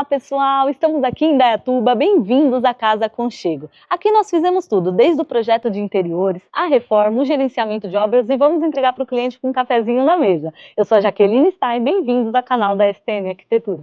Olá pessoal, estamos aqui em Indaiatuba, bem-vindos à Casa Aconchego. Aqui nós fizemos tudo, desde o projeto de interiores, a reforma, o gerenciamento de obras e vamos entregar para o cliente com um cafezinho na mesa. Eu sou a Jaqueline Stein, bem-vindos ao canal da STM Arquitetura.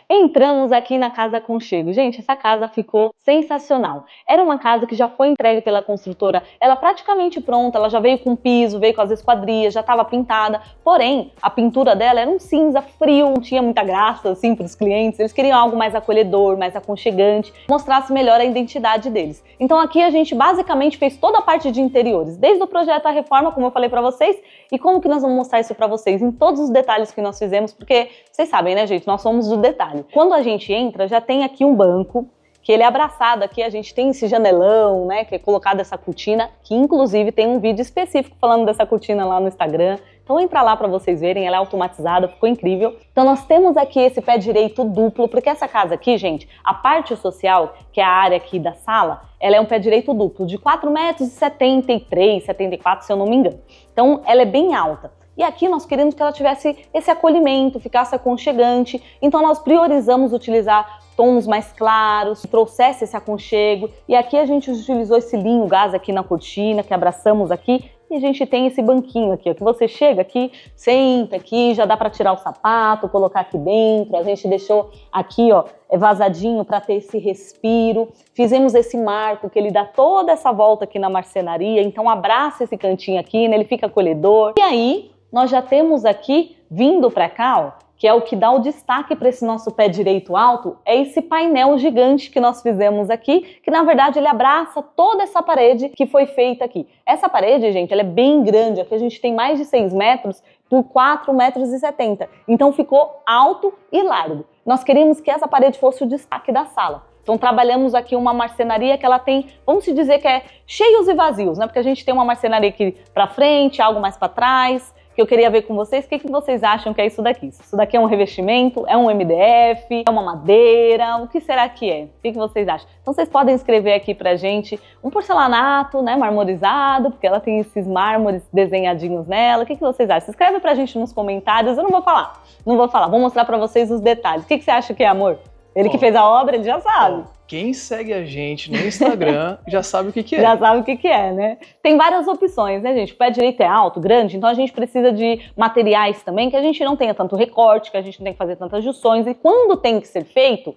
Entramos aqui na Casa Aconchego. Gente, essa casa ficou sensacional. Era uma casa que já foi entregue pela construtora, ela praticamente pronta, ela já veio com piso, veio com as esquadrias, já estava pintada. Porém, a pintura dela era um cinza frio, não tinha muita graça assim para os clientes. Eles queriam algo mais acolhedor, mais aconchegante, mostrasse melhor a identidade deles. Então aqui a gente basicamente fez toda a parte de interiores, desde o projeto à reforma, como eu falei para vocês, e como que nós vamos mostrar isso para vocês em todos os detalhes que nós fizemos, porque vocês sabem, né, gente, nós somos do detalhe. Quando a gente entra, já tem aqui um banco, que ele é abraçado aqui, a gente tem esse janelão, né, que é colocado essa cortina, que inclusive tem um vídeo específico falando dessa cortina lá no Instagram. Então entra lá para vocês verem, ela é automatizada, ficou incrível. Então nós temos aqui esse pé direito duplo, porque essa casa aqui, gente, a parte social, que é a área aqui da sala, ela é um pé direito duplo, de 4,73 m, 74, se eu não me engano. Então ela é bem alta. E aqui nós queremos que ela tivesse esse acolhimento, ficasse aconchegante. Então nós priorizamos utilizar tons mais claros, que trouxesse esse aconchego. E aqui a gente utilizou esse linho gás aqui na cortina, que abraçamos aqui. E a gente tem esse banquinho aqui, ó, que você chega aqui, senta aqui, já dá para tirar o sapato, colocar aqui dentro. A gente deixou aqui, ó, vazadinho para ter esse respiro. Fizemos esse marco que ele dá toda essa volta aqui na marcenaria, então abraça esse cantinho aqui, né, ele fica acolhedor. E aí, nós já temos aqui, vindo para cá, ó, que é o que dá o destaque para esse nosso pé direito alto, é esse painel gigante que nós fizemos aqui, que na verdade ele abraça toda essa parede que foi feita aqui. Essa parede, gente, ela é bem grande, aqui a gente tem mais de 6 metros por 4,70 m, então ficou alto e largo. Nós queríamos que essa parede fosse o destaque da sala. Então trabalhamos aqui uma marcenaria que ela tem, vamos dizer que é cheios e vazios, né? Porque a gente tem uma marcenaria aqui para frente, algo mais para trás, que eu queria ver com vocês. O que vocês acham que é isso daqui? Isso daqui é um revestimento? É um MDF? É uma madeira? O que será que é? O que vocês acham? Então vocês podem escrever aqui pra gente um porcelanato, né, marmorizado, porque ela tem esses mármores desenhadinhos nela. O que vocês acham? Escreve pra gente nos comentários. Eu não vou falar, vou mostrar pra vocês os detalhes. O que você acha que é, amor? Ele que fez a obra, ele já sabe. Quem segue a gente no Instagram já sabe o que é. Já sabe o que é, né? Tem várias opções, né, gente? O pé direito é alto, grande, então a gente precisa de materiais também, que a gente não tenha tanto recorte, que a gente não tem que fazer tantas junções. E quando tem que ser feito,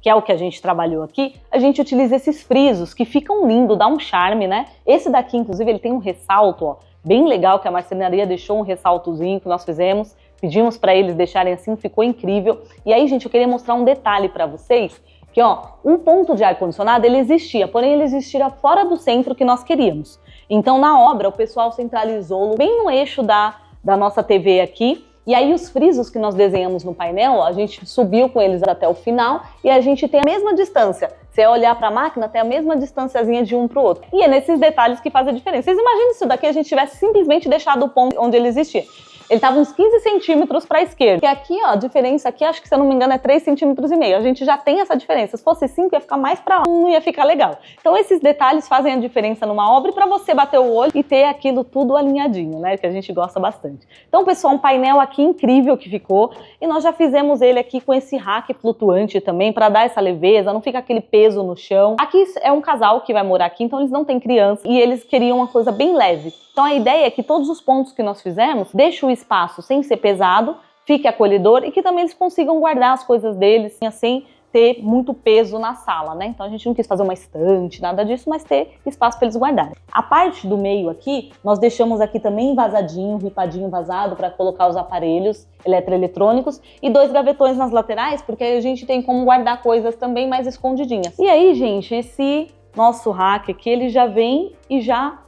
que é o que a gente trabalhou aqui, a gente utiliza esses frisos, que ficam lindos, dá um charme, né? Esse daqui, inclusive, ele tem um ressalto, ó, bem legal, que a marcenaria deixou um ressaltozinho que nós fizemos. Pedimos para eles deixarem assim, ficou incrível. E aí, gente, eu queria mostrar um detalhe para vocês, que ó, um ponto de ar-condicionado ele existia, porém ele existia fora do centro que nós queríamos. Então na obra o pessoal centralizou bem no eixo da nossa TV aqui, e aí os frisos que nós desenhamos no painel, ó, a gente subiu com eles até o final e a gente tem a mesma distância. Você olhar para a máquina, tem a mesma distânciazinha de um para o outro. E é nesses detalhes que faz a diferença. Vocês imaginam se daqui a gente tivesse simplesmente deixado o ponto onde ele existia. Ele estava uns 15 centímetros para a esquerda. E aqui, ó, a diferença aqui, acho que se eu não me engano é 3,5 centímetros. A gente já tem essa diferença. Se fosse 5, ia ficar mais para lá, não ia ficar legal. Então esses detalhes fazem a diferença numa obra para você bater o olho e ter aquilo tudo alinhadinho, né? Que a gente gosta bastante. Então, pessoal, um painel aqui incrível que ficou. E nós já fizemos ele aqui com esse rack flutuante também, para dar essa leveza, não fica aquele peso no chão. Aqui é um casal que vai morar aqui, então eles não têm criança e eles queriam uma coisa bem leve. Então a ideia é que todos os pontos que nós fizemos, deixe o espaço sem ser pesado, fique acolhedor e que também eles consigam guardar as coisas deles sem ter muito peso na sala, né? Então a gente não quis fazer uma estante, nada disso, mas ter espaço para eles guardarem. A parte do meio aqui, nós deixamos aqui também vazadinho, ripadinho vazado para colocar os aparelhos eletroeletrônicos e 2 gavetões nas laterais, porque a gente tem como guardar coisas também mais escondidinhas. E aí, gente, esse nosso rack aqui, ele já vem e já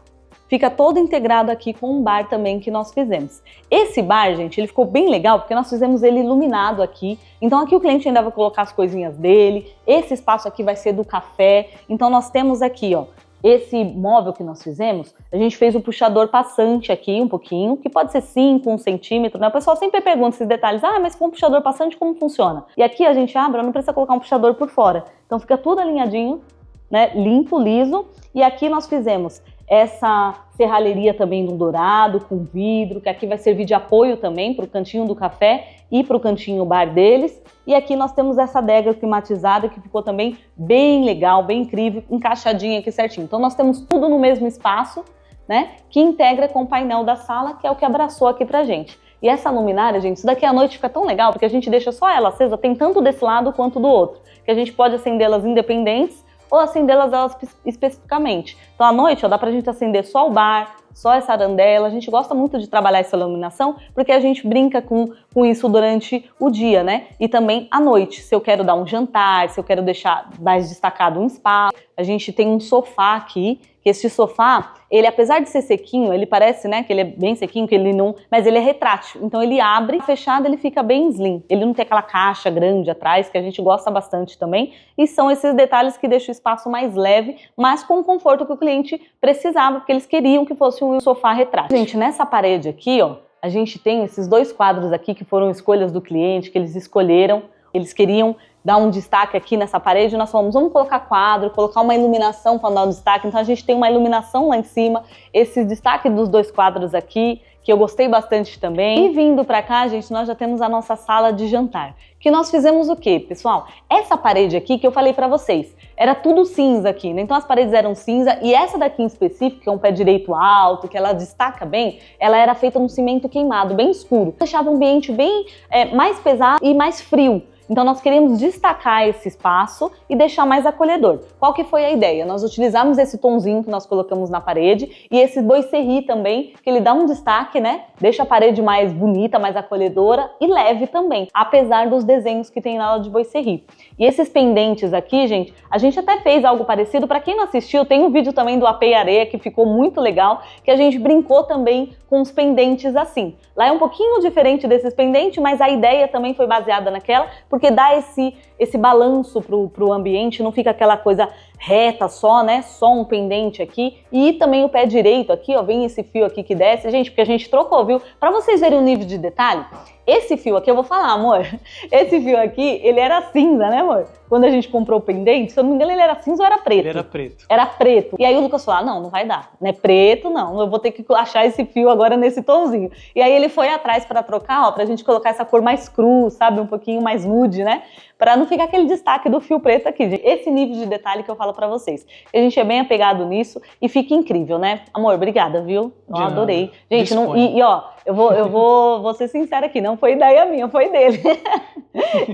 fica todo integrado aqui com um bar também que nós fizemos. Esse bar, gente, ele ficou bem legal porque nós fizemos ele iluminado aqui. Então aqui o cliente ainda vai colocar as coisinhas dele. Esse espaço aqui vai ser do café. Então nós temos aqui, ó, esse móvel que nós fizemos, a gente fez o puxador passante aqui um pouquinho, que pode ser 5, 1 centímetro, né? O pessoal sempre pergunta esses detalhes, ah, mas com um puxador passante como funciona? E aqui a gente abre, não precisa colocar um puxador por fora. Então fica tudo alinhadinho, né? Limpo, liso. E aqui nós fizemos essa serralheria também no dourado, com vidro, que aqui vai servir de apoio também para o cantinho do café e para o cantinho bar deles. E aqui nós temos essa adega climatizada que ficou também bem legal, bem incrível, encaixadinha aqui certinho. Então nós temos tudo no mesmo espaço, né, que integra com o painel da sala, que é o que abraçou aqui pra gente. E essa luminária, gente, isso daqui à noite fica tão legal, porque a gente deixa só ela acesa, tem tanto desse lado quanto do outro, que a gente pode acendê-las independentes ou acendê-las elas especificamente. Então à noite, ó, dá pra gente acender só o bar, só essa arandela. A gente gosta muito de trabalhar essa iluminação porque a gente brinca com isso durante o dia, né? E também à noite, se eu quero dar um jantar, se eu quero deixar mais destacado um espaço. A gente tem um sofá aqui, que esse sofá, ele apesar de ser sequinho, ele parece, né, que ele é bem sequinho, que ele não, mas ele é retrátil. Então ele abre, fechado, ele fica bem slim. Ele não tem aquela caixa grande atrás, que a gente gosta bastante também. E são esses detalhes que deixam o espaço mais leve, mas com o conforto que o cliente precisava, porque eles queriam que fosse um sofá retrátil. Gente, nessa parede aqui, ó, a gente tem esses dois quadros aqui que foram escolhas do cliente, que eles escolheram. Eles queriam dar um destaque aqui nessa parede, nós falamos, vamos colocar quadro, colocar uma iluminação para dar um destaque. Então a gente tem uma iluminação lá em cima, esse destaque dos dois quadros aqui, que eu gostei bastante também. E vindo para cá, gente, nós já temos a nossa sala de jantar. Que nós fizemos o quê, pessoal? Essa parede aqui que eu falei para vocês, era tudo cinza aqui, né? Então as paredes eram cinza e essa daqui em específico, que é um pé direito alto, que ela destaca bem, ela era feita num cimento queimado, bem escuro. Deixava o ambiente bem mais pesado e mais frio. Então nós queríamos destacar esse espaço e deixar mais acolhedor. Qual que foi a ideia? Nós utilizamos esse tonzinho que nós colocamos na parede e esse boicerri também, que ele dá um destaque, né? Deixa a parede mais bonita, mais acolhedora e leve também, apesar dos desenhos que tem na aula de boicerri. E esses pendentes aqui, gente, a gente até fez algo parecido. Para quem não assistiu, tem um vídeo também do Apê e Areia que ficou muito legal, que a gente brincou também com os pendentes assim. Lá é um pouquinho diferente desses pendentes, mas a ideia também foi baseada naquela, porque dá esse balanço pro ambiente, não fica aquela coisa reta só, né? Só um pendente aqui. E também o pé direito aqui, ó, vem esse fio aqui que desce. Gente, porque a gente trocou, viu? Pra vocês verem o nível de detalhe, esse fio aqui, eu vou falar, amor, esse fio aqui, ele era cinza, né, amor? Quando a gente comprou o pendente, se eu não me engano, ele era cinza ou era preto? Ele era preto. Era preto. E aí o Lucas falou, não vai dar, não é preto, não, eu vou ter que achar esse fio agora nesse tonzinho. E aí ele foi atrás pra trocar, ó, pra gente colocar essa cor mais cru, sabe, um pouquinho mais nude, né? Pra não ficar aquele destaque do fio preto aqui, gente. Esse nível de detalhe que eu falo pra vocês. A gente é bem apegado nisso e fica incrível, né? Amor, obrigada, viu? Eu adorei. Gente, não, ó, eu vou ser sincera aqui, não foi ideia minha, foi dele.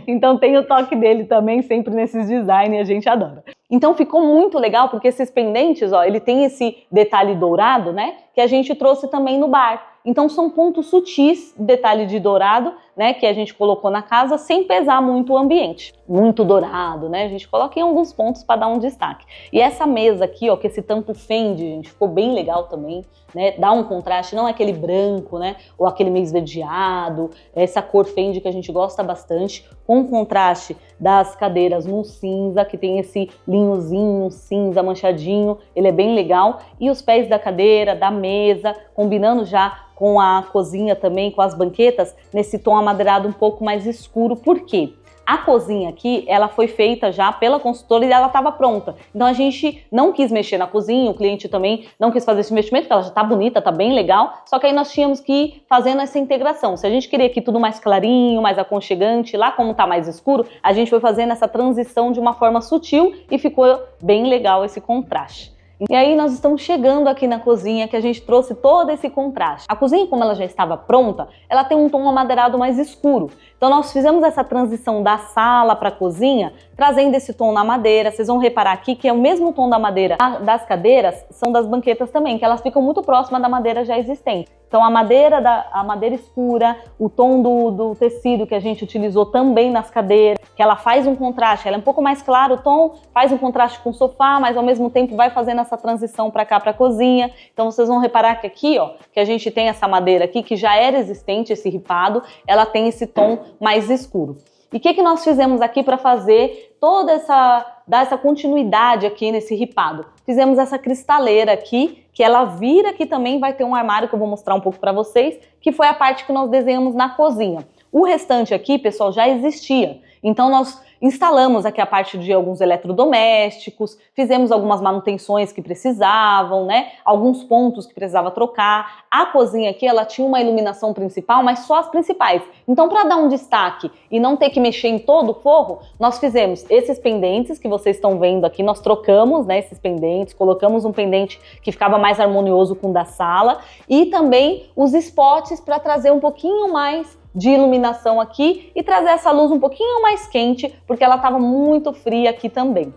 Então tem o toque dele também, sempre nesses designs, e a gente adora. Então ficou muito legal, porque esses pendentes, ó, ele tem esse detalhe dourado, né? Que a gente trouxe também no bar. Então são pontos sutis, detalhe de dourado, né, que a gente colocou na casa sem pesar muito o ambiente. Muito dourado, né? A gente coloca em alguns pontos para dar um destaque. E essa mesa aqui, ó, que esse tampo fende, gente, ficou bem legal também, né? Dá um contraste, não é aquele branco, né? Ou aquele meio esverdeado, essa cor fende que a gente gosta bastante, com o contraste das cadeiras no cinza, que tem esse linhozinho cinza manchadinho, ele é bem legal. E os pés da cadeira, da mesa, combinando já com a cozinha também, com as banquetas, nesse tom amadeirado um pouco mais escuro. Por quê? A cozinha aqui, ela foi feita já pela consultora e ela estava pronta. Então a gente não quis mexer na cozinha, o cliente também não quis fazer esse investimento, porque ela já tá bonita, tá bem legal. Só que aí nós tínhamos que ir fazendo essa integração. Se a gente queria aqui tudo mais clarinho, mais aconchegante, lá como tá mais escuro, a gente foi fazendo essa transição de uma forma sutil e ficou bem legal esse contraste. E aí nós estamos chegando aqui na cozinha, que a gente trouxe todo esse contraste. A cozinha, como ela já estava pronta, ela tem um tom amadeirado mais escuro. Então nós fizemos essa transição da sala para a cozinha, trazendo esse tom na madeira. Vocês vão reparar aqui que é o mesmo tom da madeira das cadeiras, são das banquetas também, que elas ficam muito próximas da madeira já existente. Então a madeira escura, o tom do tecido que a gente utilizou também nas cadeiras, que ela faz um contraste, ela é um pouco mais claro o tom, faz um contraste com o sofá, mas ao mesmo tempo vai fazendo essa transição para cá, para a cozinha. Então vocês vão reparar que aqui, ó, que a gente tem essa madeira aqui, que já era existente, esse ripado, ela tem esse tom mais escuro. E o que nós fizemos aqui para fazer dar essa continuidade aqui nesse ripado? Fizemos essa cristaleira aqui, que ela vira aqui também, vai ter um armário que eu vou mostrar um pouco para vocês, que foi a parte que nós desenhamos na cozinha. O restante aqui, pessoal, já existia. Então nós Instalamos aqui a parte de alguns eletrodomésticos, fizemos algumas manutenções que precisavam, né? Alguns pontos que precisava trocar. A cozinha aqui, ela tinha uma iluminação principal, mas só as principais. Então, para dar um destaque e não ter que mexer em todo o forro, nós fizemos esses pendentes que vocês estão vendo aqui, nós trocamos, né, esses pendentes, colocamos um pendente que ficava mais harmonioso com o da sala e também os spots para trazer um pouquinho mais de iluminação aqui e trazer essa luz um pouquinho mais quente, porque ela estava muito fria aqui também.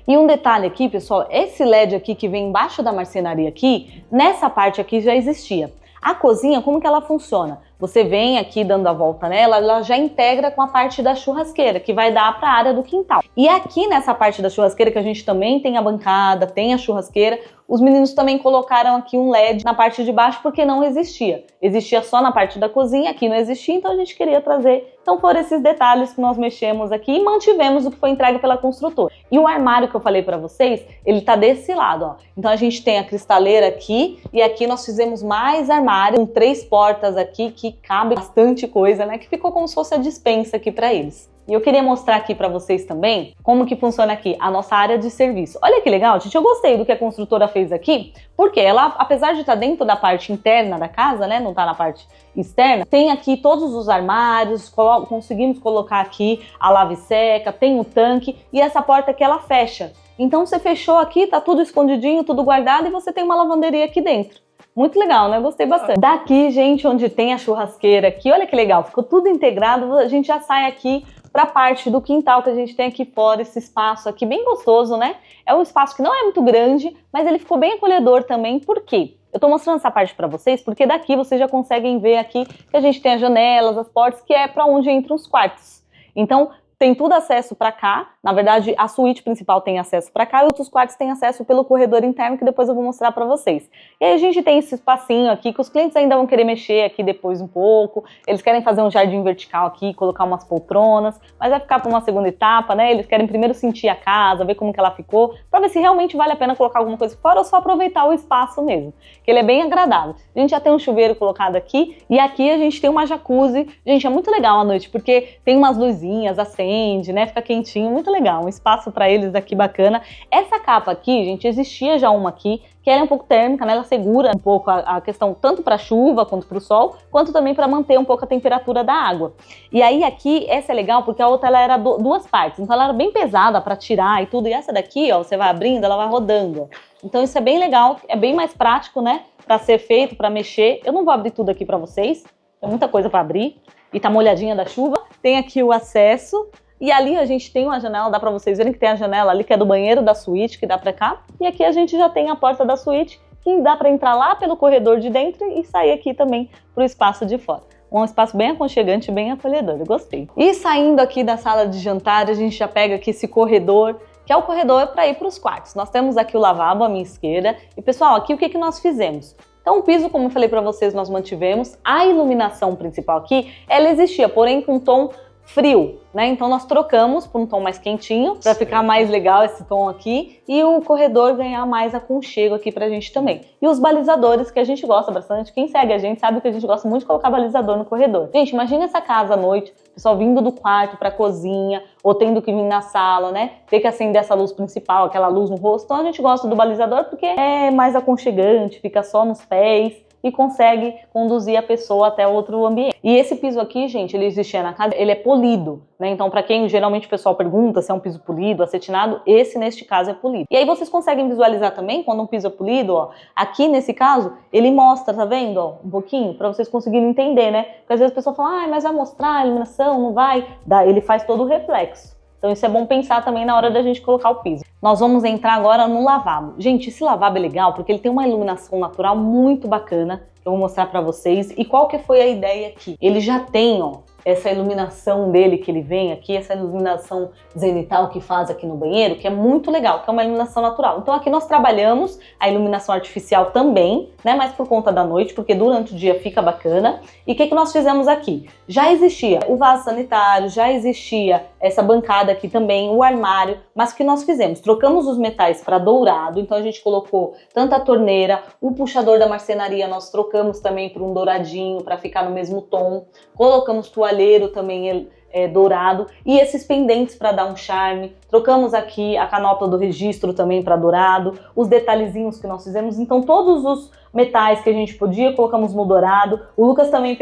E um detalhe aqui, pessoal, esse LED aqui que vem embaixo da marcenaria aqui, nessa parte aqui já existia. A cozinha, como que ela funciona? Você vem aqui dando a volta nela, ela já integra com a parte da churrasqueira, que vai dar para a área do quintal. E aqui nessa parte da churrasqueira, que a gente também tem a bancada, tem a churrasqueira, os meninos também colocaram aqui um LED na parte de baixo porque não existia. Existia só na parte da cozinha, aqui não existia, então a gente queria trazer. Então foram esses detalhes que nós mexemos aqui e mantivemos o que foi entregue pela construtora. E o armário que eu falei para vocês, ele tá desse lado, ó. Então a gente tem a cristaleira aqui e aqui nós fizemos mais armário com 3 portas aqui que cabe bastante coisa, né? Que ficou como se fosse a despensa aqui para eles. E eu queria mostrar aqui para vocês também como que funciona aqui a nossa área de serviço. Olha que legal, gente, eu gostei do que a construtora fez aqui, porque ela, apesar de estar dentro da parte interna da casa, né, não tá na parte externa, tem aqui todos os armários, conseguimos colocar aqui a lava e seca, tem o tanque e essa porta aqui ela fecha. Então você fechou aqui, tá tudo escondidinho, tudo guardado e você tem uma lavanderia aqui dentro. Muito legal, né? Gostei bastante. Daqui, gente, onde tem a churrasqueira aqui, olha que legal, ficou tudo integrado, a gente já sai aqui para a parte do quintal que a gente tem aqui fora, esse espaço aqui bem gostoso, né? É um espaço que não é muito grande, mas ele ficou bem acolhedor também. Por quê? Eu tô mostrando essa parte para vocês porque daqui vocês já conseguem ver aqui que a gente tem as janelas, as portas, que é para onde entram os quartos. Então, tem tudo acesso para cá. Na verdade, a suíte principal tem acesso para cá e outros quartos têm acesso pelo corredor interno, que depois eu vou mostrar para vocês. E aí a gente tem esse espacinho aqui que os clientes ainda vão querer mexer aqui depois um pouco. Eles querem fazer um jardim vertical aqui, colocar umas poltronas, mas vai ficar para uma segunda etapa, né? Eles querem primeiro sentir a casa, ver como que ela ficou, para ver se realmente vale a pena colocar alguma coisa fora ou só aproveitar o espaço mesmo, que ele é bem agradável. A gente já tem um chuveiro colocado aqui e aqui a gente tem uma jacuzzi. Gente, é muito legal à noite, porque tem umas luzinhas, acende, né? Fica quentinho, muito legal, um espaço para eles aqui bacana. Essa capa aqui, gente, existia já uma aqui, que ela é um pouco térmica, né? Ela segura um pouco a questão tanto para chuva quanto para o sol, quanto também para manter um pouco a temperatura da água. E aí aqui, essa é legal porque a outra ela era duas partes, então ela era bem pesada para tirar e tudo, e essa daqui, ó, você vai abrindo, ela vai rodando. Então isso é bem legal, é bem mais prático, né? Para ser feito, para mexer. Eu não vou abrir tudo aqui para vocês, tem muita coisa para abrir e tá molhadinha da chuva. Tem aqui o acesso. E ali a gente tem uma janela, dá pra vocês verem que tem a janela ali que é do banheiro da suíte, que dá pra cá. E aqui a gente já tem a porta da suíte, que dá pra entrar lá pelo corredor de dentro e sair aqui também pro espaço de fora. Um espaço bem aconchegante, bem acolhedor, eu gostei. E saindo aqui da sala de jantar, a gente já pega aqui esse corredor, que é o corredor para ir para os quartos. Nós temos aqui o lavabo à minha esquerda. E pessoal, aqui o que nós fizemos? Então o piso, como eu falei para vocês, nós mantivemos. A iluminação principal aqui, ela existia, porém com tom frio, né? Então nós trocamos por um tom mais quentinho, para ficar mais legal esse tom aqui, e o corredor ganhar mais aconchego aqui pra gente também. E os balizadores, que a gente gosta bastante, quem segue a gente sabe que a gente gosta muito de colocar balizador no corredor. Gente, imagina essa casa à noite, o pessoal vindo do quarto pra cozinha, ou tendo que vir na sala, né? Ter que acender essa luz principal, aquela luz no rosto. Então a gente gosta do balizador porque é mais aconchegante, fica só nos pés, e consegue conduzir a pessoa até outro ambiente. E esse piso aqui, gente, ele existia na casa, ele é polido, né? Então, para quem geralmente o pessoal pergunta se é um piso polido, acetinado, esse neste caso é polido. E aí vocês conseguem visualizar também quando um piso é polido, ó, aqui nesse caso, ele mostra, tá vendo, ó, um pouquinho, para vocês conseguirem entender, né? Porque às vezes a pessoa fala, mas vai mostrar a iluminação, não vai? Ele faz todo o reflexo. Então isso é bom pensar também na hora da gente colocar o piso. Nós vamos entrar agora no lavabo. Gente, esse lavabo é legal porque ele tem uma iluminação natural muito bacana, que eu vou mostrar pra vocês. E qual que foi a ideia aqui? Ele já tem, ó, essa iluminação dele que ele vem aqui, essa iluminação zenital que faz aqui no banheiro, que é muito legal, que é uma iluminação natural. Então aqui nós trabalhamos a iluminação artificial também, né, mas por conta da noite, porque durante o dia fica bacana. E o que nós fizemos aqui? Já existia o vaso sanitário, já existia essa bancada aqui também, o armário, mas o que nós fizemos? Trocamos os metais para dourado, então a gente colocou tanto a torneira, o puxador da marcenaria nós trocamos também para um douradinho, para ficar no mesmo tom, colocamos toalheiro também dourado e esses pendentes para dar um charme, trocamos aqui a canopla do registro também para dourado, os detalhezinhos que nós fizemos, então todos os metais que a gente podia colocamos no dourado. O Lucas também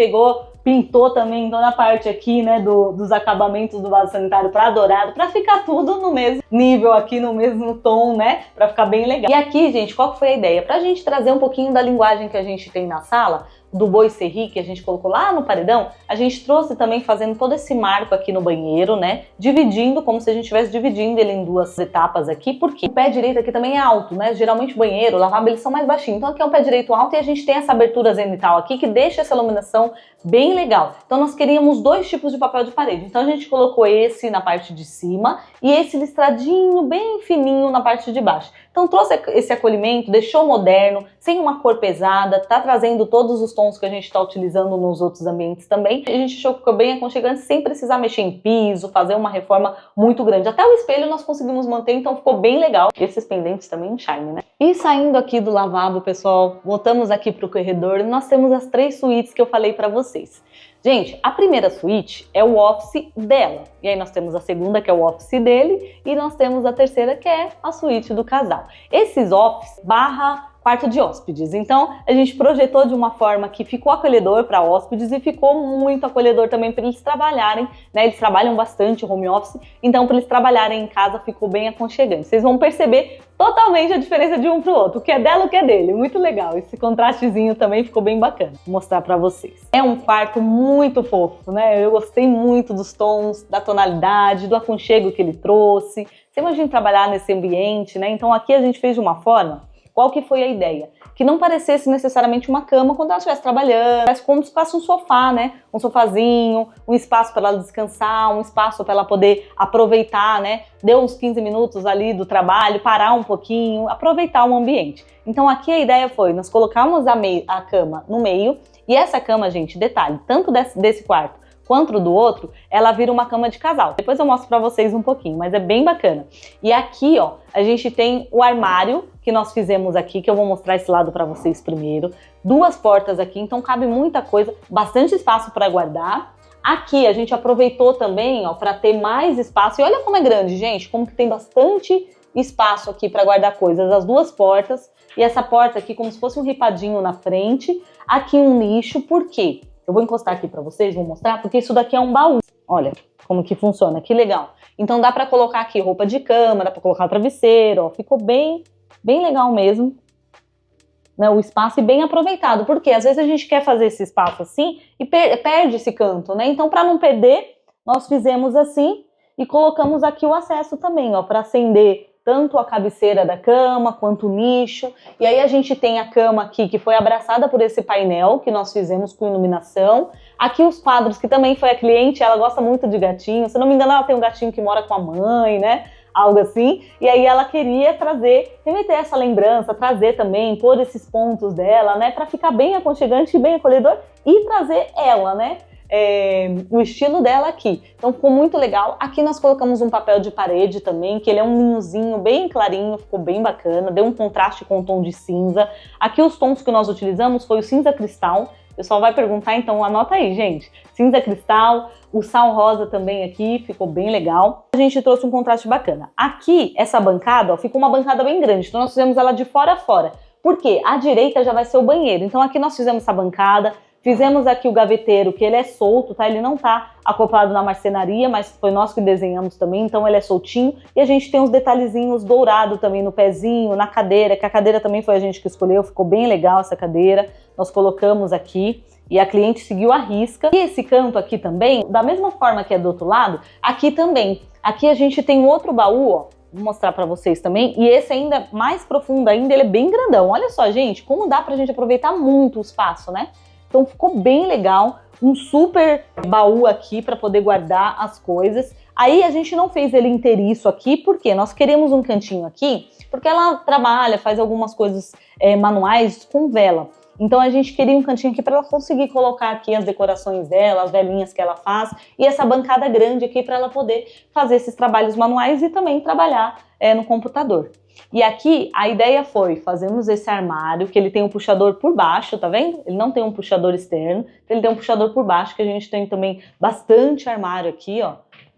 pintou também toda a parte aqui, né, dos acabamentos do vaso sanitário para dourado, para ficar tudo no mesmo nível aqui, no mesmo tom, né, para ficar bem legal. E aqui, gente, qual que foi a ideia? Pra gente trazer um pouquinho da linguagem que a gente tem na sala, do boi serri que a gente colocou lá no paredão, a gente trouxe também fazendo todo esse marco aqui no banheiro, né, dividindo, como se a gente estivesse dividindo ele em duas etapas aqui, porque o pé direito aqui também é alto, né, geralmente banheiro, lavabo, eles são mais baixinhos, então aqui é o pé direito alto e a gente tem essa abertura zenital aqui que deixa essa iluminação bem legal. Então nós queríamos dois tipos de papel de parede, então a gente colocou esse na parte de cima e esse listradinho bem fininho na parte de baixo. Então trouxe esse acolhimento, deixou moderno, sem uma cor pesada, tá trazendo todos os tons que a gente está utilizando nos outros ambientes também. A gente achou que ficou bem aconchegante sem precisar mexer em piso, fazer uma reforma muito grande. Até o espelho nós conseguimos manter, então ficou bem legal. Esses pendentes também um charme, né? E saindo aqui do lavabo, pessoal, voltamos aqui para o corredor, nós temos as 3 suítes que eu falei para vocês. Gente, a primeira suíte é o office dela, e aí nós temos a segunda que é o office dele, e nós temos a terceira que é a suíte do casal. Esses office / quarto de hóspedes, então a gente projetou de uma forma que ficou acolhedor para hóspedes e ficou muito acolhedor também para eles trabalharem, né? Eles trabalham bastante home office, então para eles trabalharem em casa ficou bem aconchegante. Vocês vão perceber totalmente a diferença de um para o outro, o que é dela, o que é dele, muito legal. Esse contrastezinho também ficou bem bacana, vou mostrar para vocês. É um quarto muito fofo, né? Eu gostei muito dos tons, da tonalidade, do aconchego que ele trouxe. Você imagina trabalhar nesse ambiente, né? Então aqui a gente fez de uma forma. Qual que foi a ideia? Que não parecesse necessariamente uma cama quando ela estivesse trabalhando, parece como se fosse um sofá, né? Um sofazinho, um espaço para ela descansar, um espaço para ela poder aproveitar, né? Deu uns 15 minutos ali do trabalho, parar um pouquinho, aproveitar o ambiente. Então aqui a ideia foi, nós colocamos a cama no meio, e essa cama, gente, detalhe, tanto desse quarto quanto do outro, ela vira uma cama de casal. Depois eu mostro pra vocês um pouquinho, mas é bem bacana. E aqui, ó, a gente tem o armário que nós fizemos aqui, que eu vou mostrar esse lado pra vocês primeiro. 2 portas aqui, então cabe muita coisa, bastante espaço para guardar. Aqui a gente aproveitou também, ó, para ter mais espaço. E olha como é grande, gente, como que tem bastante espaço aqui para guardar coisas. As 2 portas e essa porta aqui como se fosse um ripadinho na frente. Aqui um nicho, por quê? Eu vou encostar aqui para vocês, vou mostrar, porque isso daqui é um baú. Olha como que funciona, que legal. Então dá para colocar aqui roupa de cama, dá para colocar travesseiro, ó, ficou bem legal mesmo, né, o espaço e bem aproveitado, porque às vezes a gente quer fazer esse espaço assim e perde esse canto, né? Então para não perder, nós fizemos assim e colocamos aqui o acesso também, ó, para acender tanto a cabeceira da cama quanto o nicho. E aí a gente tem a cama aqui que foi abraçada por esse painel que nós fizemos com iluminação. Aqui os quadros que também foi a cliente, ela gosta muito de gatinho. Se não me engano, ela tem um gatinho que mora com a mãe, né? Algo assim. E aí ela queria remeter essa lembrança, trazer também, pôr esses pontos dela, né? Para ficar bem aconchegante e bem acolhedor e trazer ela, né? O estilo dela aqui. Então ficou muito legal. Aqui nós colocamos um papel de parede também, que ele é um linhozinho bem clarinho, ficou bem bacana, deu um contraste com o tom de cinza. Aqui os tons que nós utilizamos foi o cinza cristal. O pessoal vai perguntar, então anota aí, gente. Cinza cristal, o sal rosa também aqui, ficou bem legal. A gente trouxe um contraste bacana. Aqui, essa bancada, ó, ficou uma bancada bem grande, então nós fizemos ela de fora a fora. Por quê? À direita já vai ser o banheiro. Então aqui nós fizemos essa bancada. Fizemos aqui o gaveteiro, que ele é solto, tá? Ele não tá acoplado na marcenaria, mas foi nós que desenhamos também, então ele é soltinho. E a gente tem uns detalhezinhos dourados também no pezinho, na cadeira, que a cadeira também foi a gente que escolheu, ficou bem legal essa cadeira. Nós colocamos aqui e a cliente seguiu à risca. E esse canto aqui também, da mesma forma que é do outro lado, aqui também. Aqui a gente tem um outro baú, ó. Vou mostrar pra vocês também. E esse ainda mais profundo ainda, ele é bem grandão. Olha só, gente, como dá pra gente aproveitar muito o espaço, né? Então ficou bem legal, um super baú aqui para poder guardar as coisas. Aí a gente não fez ele inteiriço aqui, porque nós queremos um cantinho aqui, porque ela trabalha, faz algumas coisas manuais com vela. Então a gente queria um cantinho aqui para ela conseguir colocar aqui as decorações dela, as velinhas que ela faz, e essa bancada grande aqui para ela poder fazer esses trabalhos manuais e também trabalhar no computador. E aqui a ideia foi, fazemos esse armário, que ele tem um puxador por baixo, tá vendo? Ele não tem um puxador externo, ele tem um puxador por baixo, que a gente tem também bastante armário aqui, ó.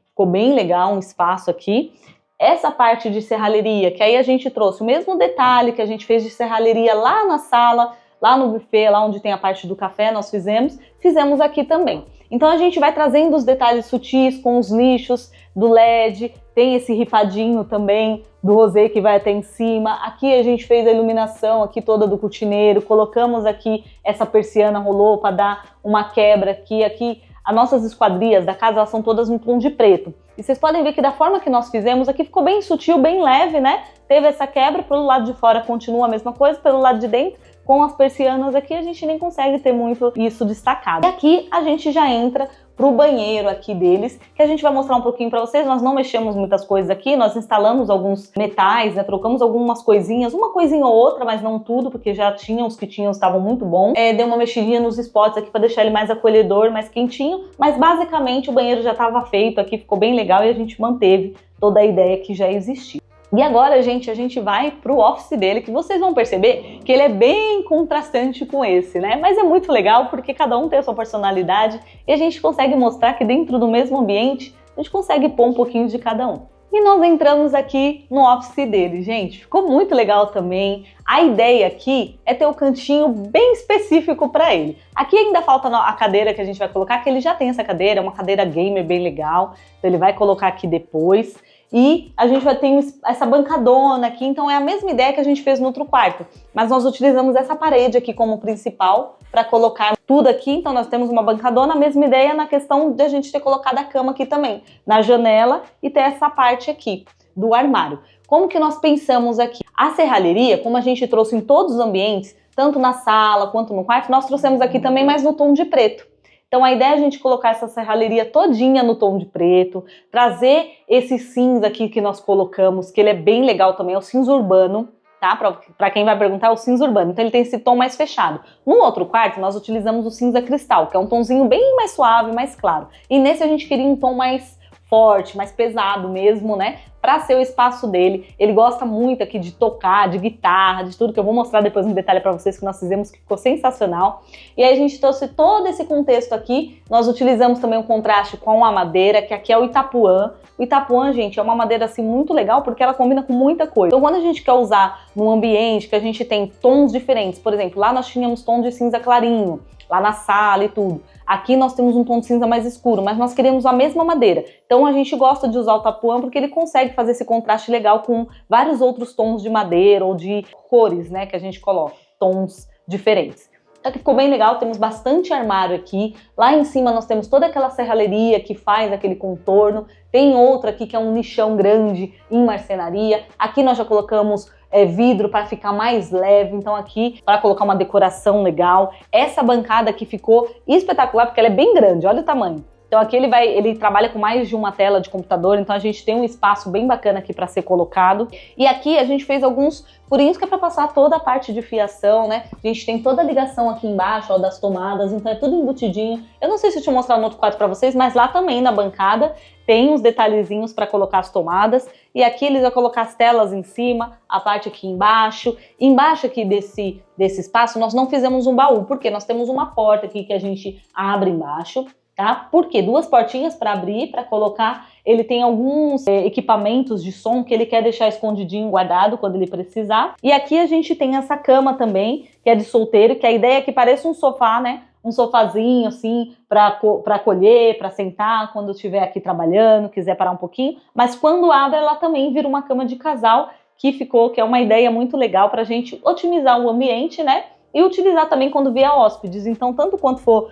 Ficou bem legal, um espaço aqui. Essa parte de serralheria, que aí a gente trouxe o mesmo detalhe que a gente fez de serralheria lá na sala, lá no buffet, lá onde tem a parte do café, nós fizemos aqui também. Então a gente vai trazendo os detalhes sutis com os lixos do LED, tem esse ripadinho também do rosé que vai até em cima. Aqui a gente fez a iluminação aqui toda do cortineiro, colocamos aqui essa persiana rolou para dar uma quebra aqui. Aqui as nossas esquadrias da casa, elas são todas no tom de preto. E vocês podem ver que da forma que nós fizemos, aqui ficou bem sutil, bem leve, né? Teve essa quebra, pelo lado de fora continua a mesma coisa, pelo lado de dentro, com as persianas aqui, a gente nem consegue ter muito isso destacado. E aqui a gente já entra pro banheiro aqui deles, que a gente vai mostrar um pouquinho para vocês. Nós não mexemos muitas coisas aqui, nós instalamos alguns metais, né? Trocamos algumas coisinhas, uma coisinha ou outra, mas não tudo, porque já tinham os que tinham, estavam muito bons. Deu uma mexidinha nos spots aqui para deixar ele mais acolhedor, mais quentinho, mas basicamente o banheiro já estava feito aqui, ficou bem legal e a gente manteve toda a ideia que já existia. E agora, gente, a gente vai pro office dele, que vocês vão perceber que ele é bem contrastante com esse, né? Mas é muito legal porque cada um tem a sua personalidade e a gente consegue mostrar que dentro do mesmo ambiente a gente consegue pôr um pouquinho de cada um. E nós entramos aqui no office dele, gente. Ficou muito legal também. A ideia aqui é ter um cantinho bem específico para ele. Aqui ainda falta a cadeira que a gente vai colocar, que ele já tem essa cadeira, é uma cadeira gamer bem legal. Então ele vai colocar aqui depois. E a gente vai ter essa bancadona aqui, então é a mesma ideia que a gente fez no outro quarto. Mas nós utilizamos essa parede aqui como principal para colocar tudo aqui. Então nós temos uma bancadona, a mesma ideia na questão de a gente ter colocado a cama aqui também, na janela, e ter essa parte aqui do armário. Como que nós pensamos aqui? A serralheria, como a gente trouxe em todos os ambientes, tanto na sala quanto no quarto, nós trouxemos aqui também, mas no tom de preto. Então a ideia é a gente colocar essa serralheria todinha no tom de preto, trazer esse cinza aqui que nós colocamos, que ele é bem legal também, é o cinza urbano, tá? Para quem vai perguntar, é o cinza urbano, então ele tem esse tom mais fechado. No outro quarto, nós utilizamos o cinza cristal, que é um tomzinho bem mais suave, mais claro. E nesse a gente queria um tom mais forte, mais pesado mesmo, né? Para ser o espaço dele. Ele gosta muito aqui de tocar, de guitarra, de tudo que eu vou mostrar depois em detalhe para vocês que nós fizemos, que ficou sensacional. E aí a gente trouxe todo esse contexto aqui. Nós utilizamos também um contraste com a madeira, que aqui é o Itapuã. O Itapuã, gente, é uma madeira assim muito legal porque ela combina com muita coisa. Então quando a gente quer usar num ambiente que a gente tem tons diferentes, por exemplo, lá nós tínhamos tom de cinza clarinho, lá na sala e tudo. Aqui nós temos um tom de cinza mais escuro, mas nós queremos a mesma madeira. Então a gente gosta de usar o Itapuã porque ele consegue fazer esse contraste legal com vários outros tons de madeira ou de cores, né, que a gente coloca, tons diferentes. Aqui ficou bem legal, temos bastante armário aqui. Lá em cima nós temos toda aquela serralheria que faz aquele contorno. Tem outra aqui que é um nichão grande em marcenaria. Aqui nós já colocamos vidro para ficar mais leve, então aqui para colocar uma decoração legal. Essa bancada aqui ficou espetacular porque ela é bem grande, olha o tamanho. Então aqui ele trabalha com mais de uma tela de computador, então a gente tem um espaço bem bacana aqui para ser colocado. E aqui a gente fez alguns furinhos que é para passar toda a parte de fiação, né? A gente tem toda a ligação aqui embaixo, ó, das tomadas, então é tudo embutidinho. Eu não sei se eu te mostrar no outro quadro para vocês, mas lá também na bancada tem uns detalhezinhos para colocar as tomadas. E aqui eles vão colocar as telas em cima, a parte aqui embaixo. Embaixo aqui desse espaço nós não fizemos um baú, porque nós temos uma porta aqui que a gente abre embaixo. Tá? Porque duas portinhas para abrir, para colocar, ele tem alguns equipamentos de som que ele quer deixar escondidinho, guardado quando ele precisar. E aqui a gente tem essa cama também, que é de solteiro, que a ideia é que pareça um sofá, né? Um sofazinho assim, para acolher, para sentar quando estiver aqui trabalhando, quiser parar um pouquinho. Mas quando abre, ela também vira uma cama de casal, que é uma ideia muito legal para a gente otimizar o ambiente, né? E utilizar também quando vier hóspedes. Então, tanto quanto for,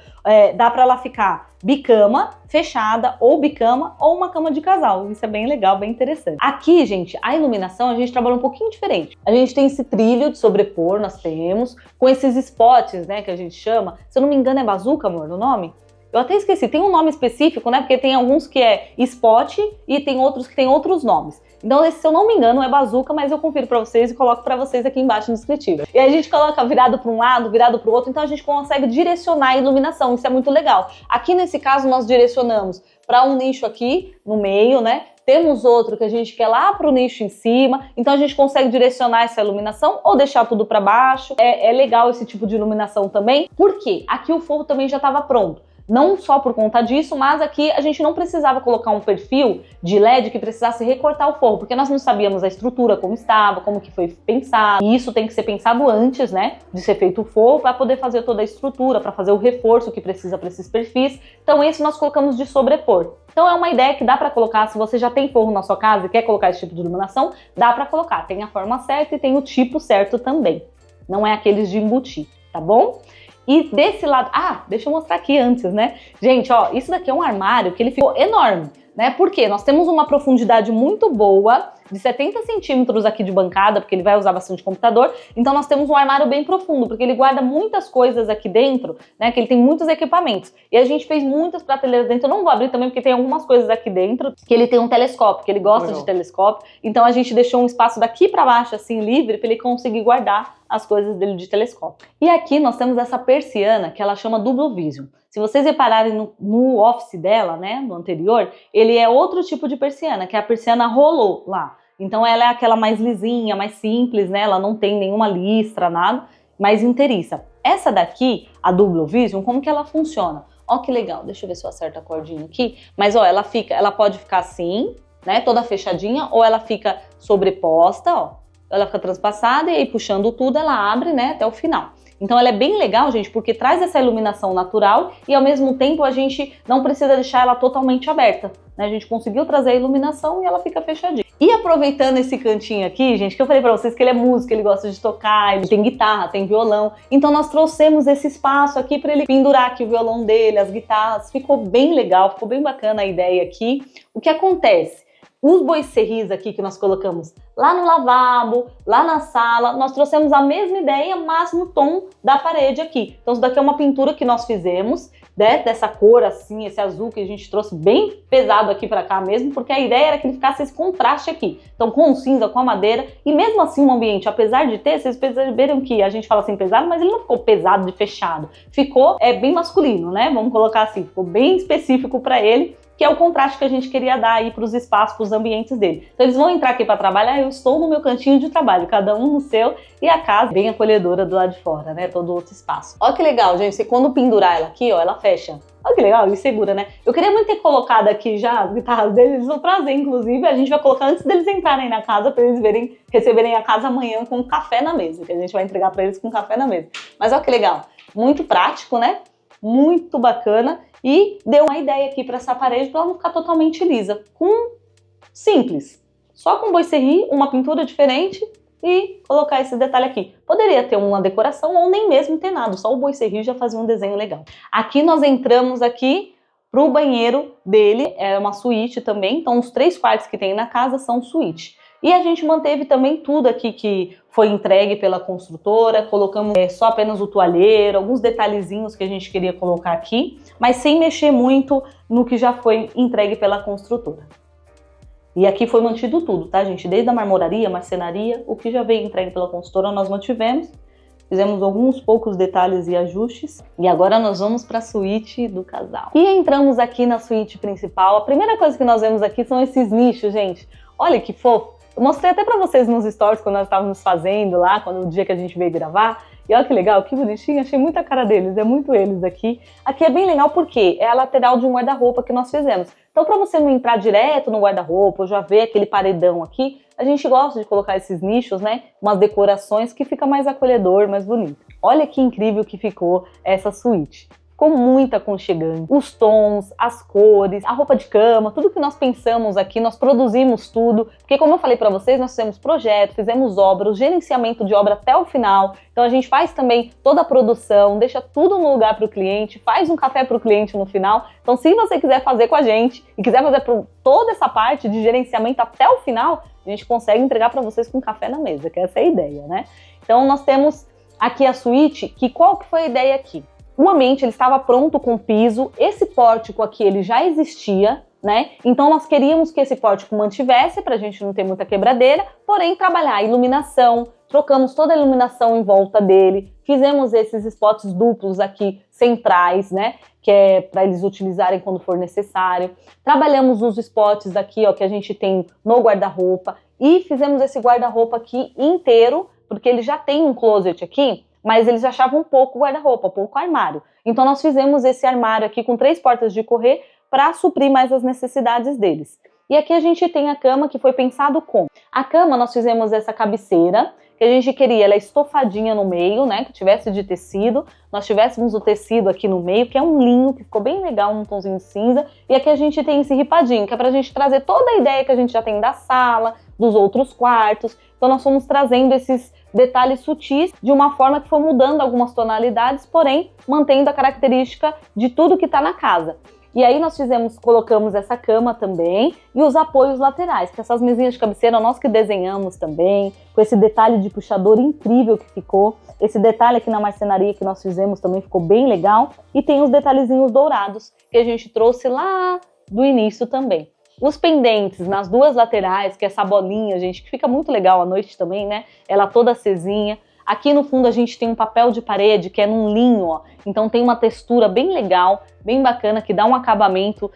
dá para ela ficar bicama, fechada, ou bicama, ou uma cama de casal. Isso é bem legal, bem interessante. Aqui, gente, a iluminação, a gente trabalha um pouquinho diferente. A gente tem esse trilho de sobrepor, nós temos, com esses spots, né, que a gente chama. Se eu não me engano, é bazuca, amor, o nome? Eu até esqueci, tem um nome específico, né, porque tem alguns que é spot e tem outros que tem outros nomes. Então, esse, se eu não me engano, é bazuca, mas eu confiro pra vocês e coloco pra vocês aqui embaixo no descritivo. E aí a gente coloca virado pra um lado, virado pro outro, então a gente consegue direcionar a iluminação, isso é muito legal. Aqui nesse caso nós direcionamos para um nicho aqui no meio, né? Temos outro que a gente quer lá pro nicho em cima, então a gente consegue direcionar essa iluminação ou deixar tudo para baixo. É legal esse tipo de iluminação também, porque aqui o forro também já estava pronto. Não só por conta disso, mas aqui a gente não precisava colocar um perfil de LED que precisasse recortar o forro, porque nós não sabíamos a estrutura, como estava, como que foi pensado. E isso tem que ser pensado antes, né, de ser feito o forro, para poder fazer toda a estrutura, para fazer o reforço que precisa para esses perfis. Então esse nós colocamos de sobrepor. Então é uma ideia que dá para colocar, se você já tem forro na sua casa e quer colocar esse tipo de iluminação, dá para colocar. Tem a forma certa e tem o tipo certo também. Não é aqueles de embutir, tá bom? E desse lado, deixa eu mostrar aqui antes, né? Gente, ó, isso daqui é um armário que ele ficou enorme, né? Porque nós temos uma profundidade muito boa, de 70 centímetros aqui de bancada, porque ele vai usar bastante computador. Então nós temos um armário bem profundo, porque ele guarda muitas coisas aqui dentro, né? Que ele tem muitos equipamentos. E a gente fez muitas prateleiras dentro. Eu não vou abrir também, porque tem algumas coisas aqui dentro, que ele tem um telescópio, que ele gosta de telescópio. Então a gente deixou um espaço daqui pra baixo, assim, livre, para ele conseguir guardar as coisas dele de telescópio. E aqui nós temos essa persiana, que ela chama Double Vision. Se vocês repararem no office dela, né, no anterior, ele é outro tipo de persiana, que é a persiana rolô lá. Então ela é aquela mais lisinha, mais simples, né, ela não tem nenhuma listra, nada, mais inteiriça. Essa daqui, a Double Vision, como que ela funciona? Ó que legal, deixa eu ver se eu acerto a cordinha aqui. Mas ó, ela pode ficar assim, né, toda fechadinha, ou ela fica sobreposta, ó. Ela fica transpassada e aí puxando tudo, ela abre, né, até o final. Então ela é bem legal, gente, porque traz essa iluminação natural e ao mesmo tempo a gente não precisa deixar ela totalmente aberta, né? A gente conseguiu trazer a iluminação e ela fica fechadinha. E aproveitando esse cantinho aqui, gente, que eu falei pra vocês que ele é músico, ele gosta de tocar, ele tem guitarra, tem violão. Então nós trouxemos esse espaço aqui pra ele pendurar aqui o violão dele, as guitarras. Ficou bem legal, ficou bem bacana a ideia aqui. O que acontece? Os boicerris aqui que nós colocamos lá no lavabo, lá na sala, nós trouxemos a mesma ideia, mas no tom da parede aqui. Então isso daqui é uma pintura que nós fizemos, né, dessa cor assim, esse azul que a gente trouxe bem pesado aqui pra cá mesmo, porque a ideia era que ele ficasse esse contraste aqui. Então com o cinza, com a madeira, e mesmo assim o ambiente, apesar de ter, vocês perceberam que a gente fala assim pesado, mas ele não ficou pesado de fechado. Ficou bem masculino, né, vamos colocar assim, ficou bem específico pra ele, que é o contraste que a gente queria dar aí para os espaços, para os ambientes dele. Então eles vão entrar aqui para trabalhar, eu estou no meu cantinho de trabalho, cada um no seu, e a casa bem acolhedora do lado de fora, né, todo outro espaço. Olha que legal, gente, você quando pendurar ela aqui, ó, ela fecha. Olha que legal, e segura, né? Eu queria muito ter colocado aqui já as guitarras deles, eles vão trazer, inclusive, a gente vai colocar antes deles entrarem na casa, para eles receberem a casa amanhã com café na mesa, que a gente vai entregar para eles com café na mesa. Mas olha que legal, muito prático, né? Muito bacana e deu uma ideia aqui para essa parede para ela não ficar totalmente lisa, com simples, só com boicerri, uma pintura diferente e colocar esse detalhe aqui. Poderia ter uma decoração ou nem mesmo ter nada, só o boicerri já fazia um desenho legal. Aqui nós entramos aqui pro banheiro dele, é uma suíte também, então os 3 quartos que tem na casa são suíte. E a gente manteve também tudo aqui que foi entregue pela construtora, colocamos só apenas o toalheiro, alguns detalhezinhos que a gente queria colocar aqui, mas sem mexer muito no que já foi entregue pela construtora. E aqui foi mantido tudo, tá, gente? Desde a marmoraria, marcenaria, o que já veio entregue pela construtora nós mantivemos. Fizemos alguns poucos detalhes e ajustes. E agora nós vamos para a suíte do casal. E entramos aqui na suíte principal. A primeira coisa que nós vemos aqui são esses nichos, gente. Olha que fofo. Eu mostrei até pra vocês nos stories quando nós estávamos fazendo lá, o dia que a gente veio gravar. E olha que legal, que bonitinho, achei muita cara deles, é muito eles aqui. Aqui é bem legal porque é a lateral de um guarda-roupa que nós fizemos. Então pra você não entrar direto no guarda-roupa, ou já ver aquele paredão aqui, a gente gosta de colocar esses nichos, né? Umas decorações que fica mais acolhedor, mais bonito. Olha que incrível que ficou essa suíte. Ficou muito aconchegante. Os tons, as cores, a roupa de cama, tudo que nós pensamos aqui, nós produzimos tudo. Porque como eu falei pra vocês, nós fizemos projeto, fizemos obra, o gerenciamento de obra até o final. Então a gente faz também toda a produção, deixa tudo no lugar pro cliente, faz um café pro cliente no final. Então se você quiser fazer com a gente e quiser fazer toda essa parte de gerenciamento até o final, a gente consegue entregar pra vocês com café na mesa, que essa é a ideia, né? Então nós temos aqui a suíte, que qual que foi a ideia aqui? O ambiente ele estava pronto com piso, esse pórtico aqui ele já existia, né? Então nós queríamos que esse pórtico mantivesse pra gente não ter muita quebradeira, porém trabalhar a iluminação, trocamos toda a iluminação em volta dele, fizemos esses spots duplos aqui centrais, né? Que é para eles utilizarem quando for necessário. Trabalhamos os spots aqui, ó, que a gente tem no guarda-roupa e fizemos esse guarda-roupa aqui inteiro, porque ele já tem um closet aqui, mas eles achavam pouco guarda-roupa, pouco armário. Então nós fizemos esse armário aqui com 3 portas de correr para suprir mais as necessidades deles. E aqui a gente tem a cama que foi pensado com. A cama nós fizemos essa cabeceira, que a gente queria ela estofadinha no meio, né, que tivesse de tecido. Nós tivéssemos o tecido aqui no meio, que é um linho, que ficou bem legal, um tomzinho de cinza. E aqui a gente tem esse ripadinho, que é pra gente trazer toda a ideia que a gente já tem da sala, dos outros quartos. Então nós fomos trazendo esses detalhes sutis de uma forma que foi mudando algumas tonalidades, porém mantendo a característica de tudo que tá na casa. E aí nós colocamos essa cama também e os apoios laterais, que essas mesinhas de cabeceira nós que desenhamos também, com esse detalhe de puxador incrível que ficou. Esse detalhe aqui na marcenaria que nós fizemos também ficou bem legal. E tem os detalhezinhos dourados que a gente trouxe lá do início também. Os pendentes nas 2 laterais, que é essa bolinha, gente, que fica muito legal à noite também, né? Ela toda acesinha. Aqui no fundo a gente tem um papel de parede que é num linho, ó. Então tem uma textura bem legal, bem bacana, que dá um acabamento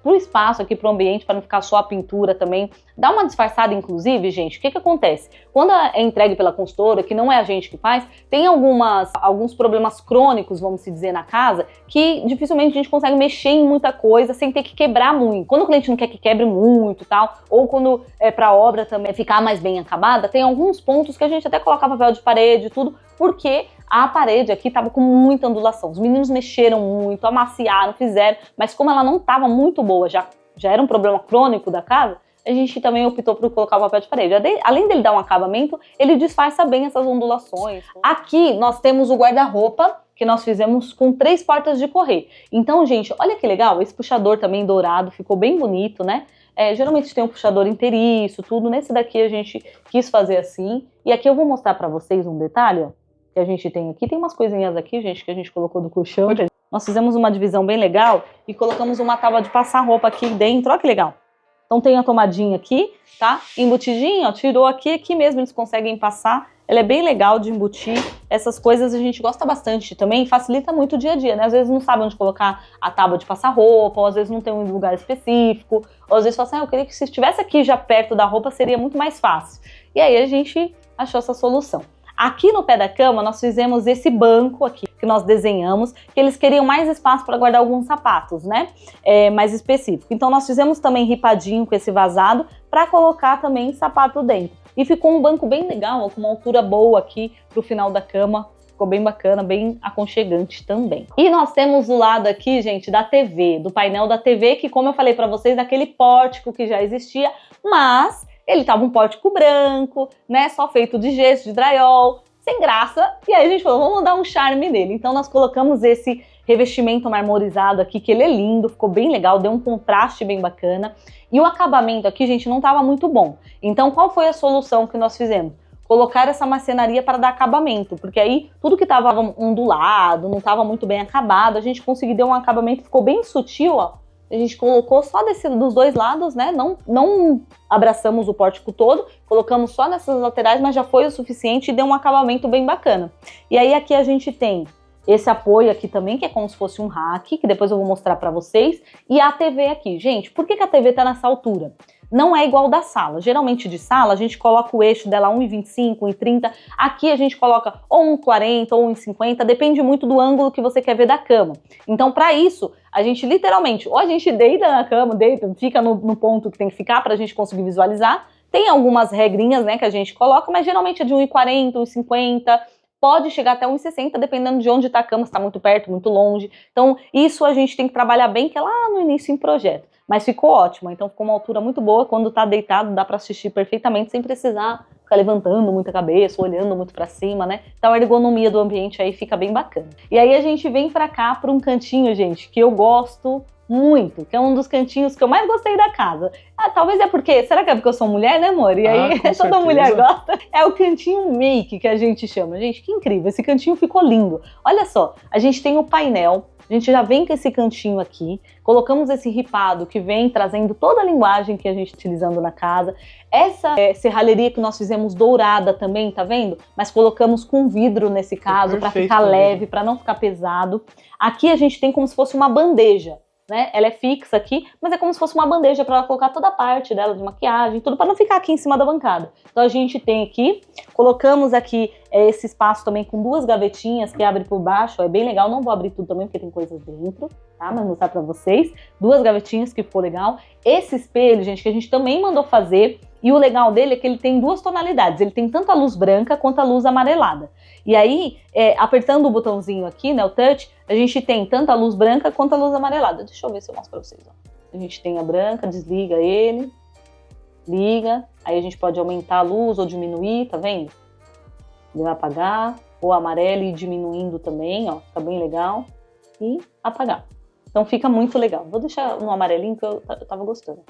pro espaço aqui, pro ambiente, para não ficar só a pintura também. Dá uma disfarçada, inclusive, gente, o que acontece? Quando é entregue pela consultora, que não é a gente que faz, tem alguns problemas crônicos, vamos dizer, na casa, que dificilmente a gente consegue mexer em muita coisa sem ter que quebrar muito. Quando o cliente não quer que quebre muito e tal, ou quando é pra obra também ficar mais bem acabada, tem alguns pontos que a gente até coloca papel de parede e tudo, porque a parede aqui estava com muita ondulação. Os meninos mexeram muito, amaciaram, fizeram, mas como ela não estava muito boa, já era um problema crônico da casa, a gente também optou por colocar o papel de parede. Além dele dar um acabamento, ele disfarça bem essas ondulações. Aqui nós temos o guarda-roupa, que nós fizemos com 3 portas de correr. Então, gente, olha que legal, esse puxador também dourado, ficou bem bonito, né? Geralmente tem um puxador inteiriço, tudo. Nesse daqui a gente quis fazer assim. E aqui eu vou mostrar pra vocês um detalhe, ó, que a gente tem aqui. Tem umas coisinhas aqui, gente, que a gente colocou do colchão. Nós fizemos uma divisão bem legal e colocamos uma tábua de passar roupa aqui dentro. Olha que legal. Então tem a tomadinha aqui, tá? Embutidinha, ó, tirou aqui mesmo eles conseguem passar. Ela é bem legal de embutir. Essas coisas a gente gosta bastante também, facilita muito o dia a dia, né? Às vezes não sabe onde colocar a tábua de passar roupa, ou às vezes não tem um lugar específico, ou às vezes fala assim, eu queria que se estivesse aqui já perto da roupa seria muito mais fácil. E aí a gente achou essa solução. Aqui no pé da cama nós fizemos esse banco aqui que nós desenhamos, que eles queriam mais espaço para guardar alguns sapatos, né? Mais específico. Então nós fizemos também ripadinho com esse vazado para colocar também sapato dentro. E ficou um banco bem legal, ó, com uma altura boa aqui pro final da cama. Ficou bem bacana, bem aconchegante também. E nós temos o lado aqui, gente, da TV, do painel da TV, que como eu falei para vocês, daquele pórtico que já existia, mas ele tava um pórtico branco, né, só feito de gesso, de drywall, sem graça. E aí a gente falou, vamos dar um charme nele. Então nós colocamos esse revestimento marmorizado aqui, que ele é lindo, ficou bem legal, deu um contraste bem bacana. E o acabamento aqui, gente, não tava muito bom. Então qual foi a solução que nós fizemos? Colocar essa marcenaria para dar acabamento, porque aí tudo que tava ondulado, não tava muito bem acabado, a gente conseguiu dar um acabamento, ficou bem sutil, ó. A gente colocou só dos 2 lados, né? Não abraçamos o pórtico todo, colocamos só nessas laterais, mas já foi o suficiente e deu um acabamento bem bacana. E aí aqui a gente tem esse apoio aqui também, que é como se fosse um rack, que depois eu vou mostrar pra vocês. E a TV aqui. Gente, por que a TV tá nessa altura? Não é igual da sala. Geralmente de sala a gente coloca o eixo dela 1,25, 1,30. Aqui a gente coloca ou 1,40 ou 1,50, depende muito do ângulo que você quer ver da cama. Então para isso, a gente literalmente, ou a gente deita na cama, fica no ponto que tem que ficar pra gente conseguir visualizar. Tem algumas regrinhas, né, que a gente coloca, mas geralmente é de 1,40, 1,50... Pode chegar até 1,60, dependendo de onde está a cama, se está muito perto, muito longe. Então, isso a gente tem que trabalhar bem, que é lá no início em projeto. Mas ficou ótimo, então ficou uma altura muito boa. Quando está deitado, dá para assistir perfeitamente, sem precisar ficar levantando muito a cabeça, olhando muito para cima, né? Então, a ergonomia do ambiente aí fica bem bacana. E aí, a gente vem para cá, para um cantinho, gente, que eu gosto muito, que é um dos cantinhos que eu mais gostei da casa. Talvez será que é porque eu sou mulher, né, amor? E aí toda mulher gosta. É o cantinho make que a gente chama. Gente, que incrível, esse cantinho ficou lindo. Olha só, a gente tem o painel A gente já vem com esse cantinho aqui, colocamos esse ripado que vem trazendo toda a linguagem que a gente está utilizando na casa. Essa serralheria que nós fizemos dourada também, tá vendo? Mas colocamos com vidro nesse caso, para ficar leve, para não ficar pesado. Aqui a gente tem como se fosse uma bandeja, né? Ela é fixa aqui, mas é como se fosse uma bandeja para ela colocar toda a parte dela de maquiagem, tudo para não ficar aqui em cima da bancada. Então a gente tem aqui, colocamos aqui esse espaço também com 2 gavetinhas que abre por baixo, é bem legal, não vou abrir tudo também porque tem coisas dentro, tá? Mas vou mostrar para vocês. 2 gavetinhas que ficou legal. Esse espelho, gente, que a gente também mandou fazer, e o legal dele é que ele tem 2 tonalidades, ele tem tanto a luz branca quanto a luz amarelada. E aí, apertando o botãozinho aqui, né, o touch, a gente tem tanto a luz branca quanto a luz amarelada. Deixa eu ver se eu mostro pra vocês, ó. A gente tem a branca, desliga ele, liga, aí a gente pode aumentar a luz ou diminuir, tá vendo? Ele vai apagar, ou amarelo e ir diminuindo também, ó, fica bem legal, e apagar. Então fica muito legal. Vou deixar no amarelinho que eu tava gostando.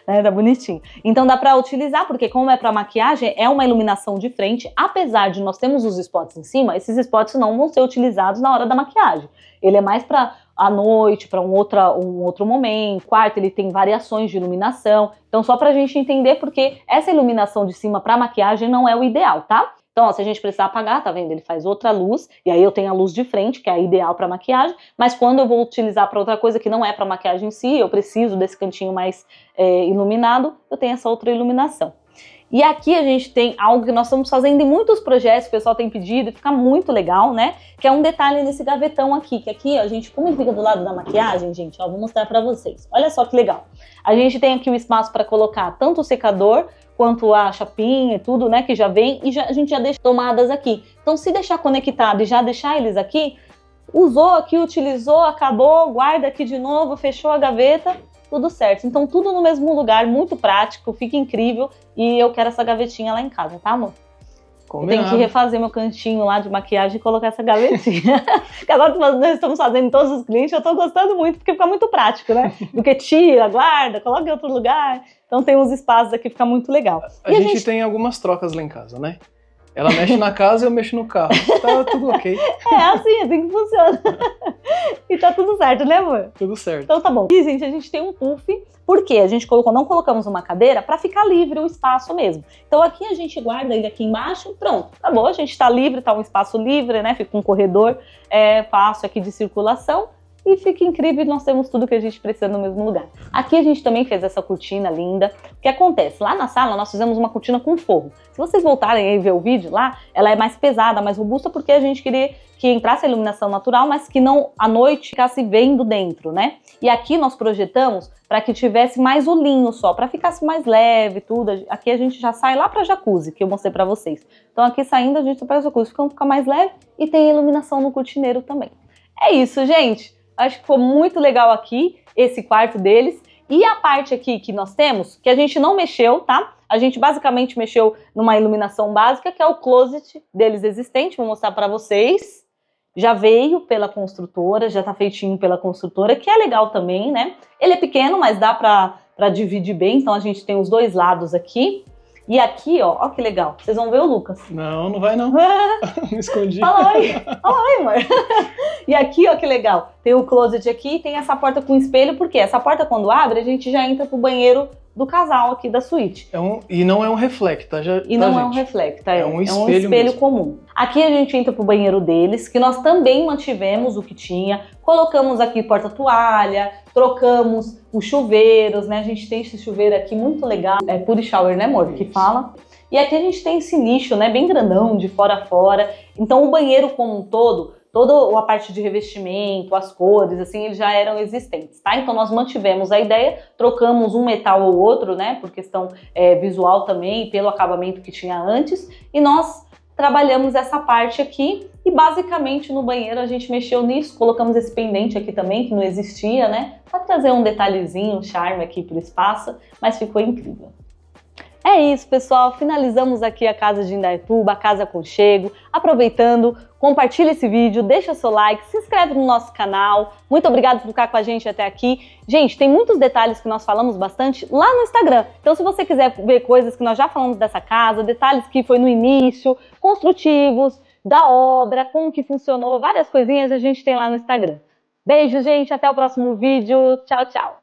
Tá bonitinho. Então dá pra utilizar, porque como é pra maquiagem, é uma iluminação de frente. Apesar de nós termos os spots em cima, esses spots não vão ser utilizados na hora da maquiagem. Ele é mais pra à noite, pra um outro momento. Quarto, ele tem variações de iluminação. Então só pra gente entender, porque essa iluminação de cima pra maquiagem não é o ideal, tá? Então, ó, se a gente precisar apagar, tá vendo? Ele faz outra luz, e aí eu tenho a luz de frente, que é a ideal para maquiagem, mas quando eu vou utilizar para outra coisa que não é para maquiagem em si, eu preciso desse cantinho mais iluminado, eu tenho essa outra iluminação. E aqui a gente tem algo que nós estamos fazendo em muitos projetos, o pessoal tem pedido, e fica muito legal, né? Que é um detalhe nesse gavetão aqui, que aqui, ó, gente, como ele fica do lado da maquiagem, gente, ó, vou mostrar para vocês. Olha só que legal. A gente tem aqui o espaço para colocar tanto o secador, quanto a chapinha e tudo, né, que já vem, e a gente já deixa tomadas aqui. Então, se deixar conectado e já deixar eles aqui, usou aqui, utilizou, acabou, guarda aqui de novo, fechou a gaveta, tudo certo. Então, tudo no mesmo lugar, muito prático, fica incrível, e eu quero essa gavetinha lá em casa, tá, amor? Combinado. Eu tenho que refazer meu cantinho lá de maquiagem e colocar essa gavetinha. Que agora nós estamos fazendo em todos os clientes, eu tô gostando muito, porque fica muito prático, né? Do que tira, guarda, coloca em outro lugar. Então tem uns espaços aqui, fica muito legal. A gente tem algumas trocas lá em casa, né? Ela mexe na casa e eu mexo no carro. Tá tudo ok. É assim que funciona. E tá tudo certo, né, amor? Tudo certo. Então tá bom. E, gente, a gente tem um puff, porque a gente não colocamos uma cadeira para ficar livre o espaço mesmo. Então aqui a gente guarda ele aqui embaixo, pronto, acabou. A gente tá livre, tá um espaço livre, né? Fica um corredor fácil aqui de circulação. E fica incrível, nós temos tudo que a gente precisa no mesmo lugar. Aqui a gente também fez essa cortina linda. O que acontece? Lá na sala nós fizemos uma cortina com forro. Se vocês voltarem aí ver o vídeo lá, ela é mais pesada, mais robusta, porque a gente queria que entrasse a iluminação natural, mas que não à noite ficasse vendo dentro, né? E aqui nós projetamos para que tivesse mais o linho só, para ficasse mais leve, tudo. Aqui a gente já sai lá para jacuzzi, que eu mostrei para vocês. Então aqui saindo a gente vai para jacuzzi, fica mais leve e tem iluminação no cortineiro também. É isso, gente. Acho que ficou muito legal aqui, esse quarto deles. E a parte aqui que nós temos, que a gente não mexeu, tá? A gente basicamente mexeu numa iluminação básica, que é o closet deles existente. Vou mostrar pra vocês. Já veio pela construtora, já tá feitinho pela construtora, que é legal também, né? Ele é pequeno, mas dá pra dividir bem. Então a gente tem os 2 lados aqui. E aqui, ó que legal. Vocês vão ver o Lucas. Não vai não. Me escondi. Fala oi, amor. E aqui, ó que legal. Tem o closet aqui e tem essa porta com espelho, porque essa porta quando abre, a gente já entra pro banheiro do casal aqui da suíte. E não é um reflect, tá? Não é um reflect, tá? É um espelho comum. Aqui a gente entra pro banheiro deles, que nós também mantivemos o que tinha. Colocamos aqui porta-toalha, trocamos os chuveiros, né? A gente tem esse chuveiro aqui muito legal. É Puri Shower, né, amor? Que fala. E aqui a gente tem esse nicho, né? Bem grandão, de fora a fora. Então o banheiro como um todo, toda a parte de revestimento, as cores, assim, eles já eram existentes, tá? Então nós mantivemos a ideia, trocamos um metal ou outro, né? Por questão visual também, pelo acabamento que tinha antes. E nós trabalhamos essa parte aqui e basicamente no banheiro a gente mexeu nisso, colocamos esse pendente aqui também, que não existia, né? Pra trazer um detalhezinho, um charme aqui pro espaço, mas ficou incrível. É isso, pessoal. Finalizamos aqui a casa de Indaiatuba, a Casa Aconchego. Aproveitando, compartilha esse vídeo, deixa seu like, se inscreve no nosso canal. Muito obrigada por ficar com a gente até aqui. Gente, tem muitos detalhes que nós falamos bastante lá no Instagram. Então, se você quiser ver coisas que nós já falamos dessa casa, detalhes que foi no início, construtivos, da obra, como que funcionou, várias coisinhas a gente tem lá no Instagram. Beijo, gente, até o próximo vídeo. Tchau, tchau.